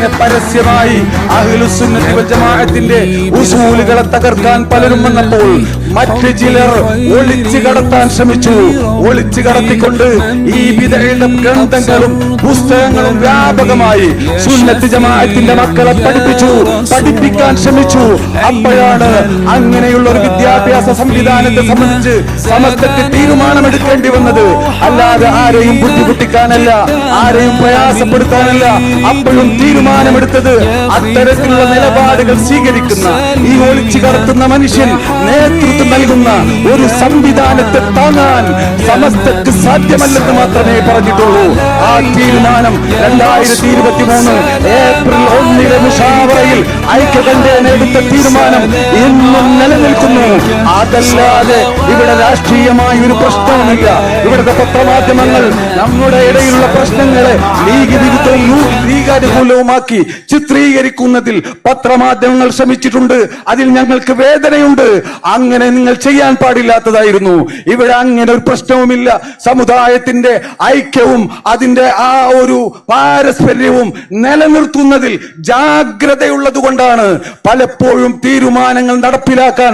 ഇങ്ങനെ പരസ്യമായി അഹ്ലുസുന്നത്തി വൽ ജമാഅത്തിന്റെ ഉസൂലുകളെ തകർക്കാൻ പലരും വന്നപ്പോൾ മറ്റു ചിലർ ഒളിച്ചു കടത്താൻ ശ്രമിച്ചു. ഒളിച്ചു കടത്തിക്കൊണ്ട് ഈ ബിദ്അയുടെ ഗ്രന്ഥങ്ങളും പുസ്തകങ്ങളും വ്യാപകമായി സുന്നത്ത് ജമാഅത്തിന്റെ മക്കളെ പഠിപ്പിക്കാൻ ശ്രമിച്ചു. അപ്പോഴാണ് അങ്ങനെയുള്ള ഒരു വിദ്യാഭ്യാസ സംവിധാനത്തെ സംബന്ധിച്ച് സമസ്തക്ക് തീരുമാനമെടുക്കേണ്ടി വന്നത്. അല്ലാതെ ആരെയും ബുദ്ധിമുട്ടിക്കാനല്ല, ആരെയും പ്രയാസപ്പെടുത്താനല്ല. അപ്പോഴും തീരുമാനമെടുത്തത് അത്തരത്തിലുള്ള നിലപാടുകൾ സ്വീകരിക്കുന്ന ഈ ഒളിച്ചു കടത്തുന്ന മനുഷ്യൻ നേതൃത്വം നൽകുന്ന ഒരു സംവിധാനത്തെ താങ്ങാൻ സമസ്തക്ക് സാധ്യമല്ലെന്ന് മാത്രമേ പറഞ്ഞിട്ടുള്ളൂ. ആ തീരുമാനം 2023 ഏപ്രിൽ 1 മുശാവറയിൽ ഐക്യകണ്ഠേന എടുത്ത തീരുമാനം ഇന്നും നിലനിൽക്കുന്നു. അതല്ലാതെ ഇവിടെ രാഷ്ട്രീയമായ ഒരു പ്രശ്നവുമില്ല. ഇവിടുത്തെ പത്രമാധ്യമങ്ങൾ നമ്മുടെ ഇടയിലുള്ള പ്രശ്നങ്ങളെ ലീഗ് വിരുദ്ധവും ലീഗ് അനുകൂലവുമാക്കി ചിത്രീകരിക്കുന്നതിൽ പത്രമാധ്യമങ്ങൾ ശ്രമിച്ചിട്ടുണ്ട്. അതിൽ ഞങ്ങൾക്ക് വേദനയുണ്ട്. അങ്ങനെ നിങ്ങൾ ചെയ്യാൻ പാടില്ലാത്തതായിരുന്നു. ഇവിടെ അങ്ങനെ ഒരു പ്രശ്നവുമില്ല. സമുദായത്തിന്റെ ഐക്യവും അതിന്റെ ആ ഒരു പാരസ്പര്യവും നിലനിർത്തുന്നതിൽ ജാഗ്രതയുള്ളത് കൊണ്ടാണ് പലപ്പോഴും തീരുമാനങ്ങൾ നടപ്പിലാക്കാൻ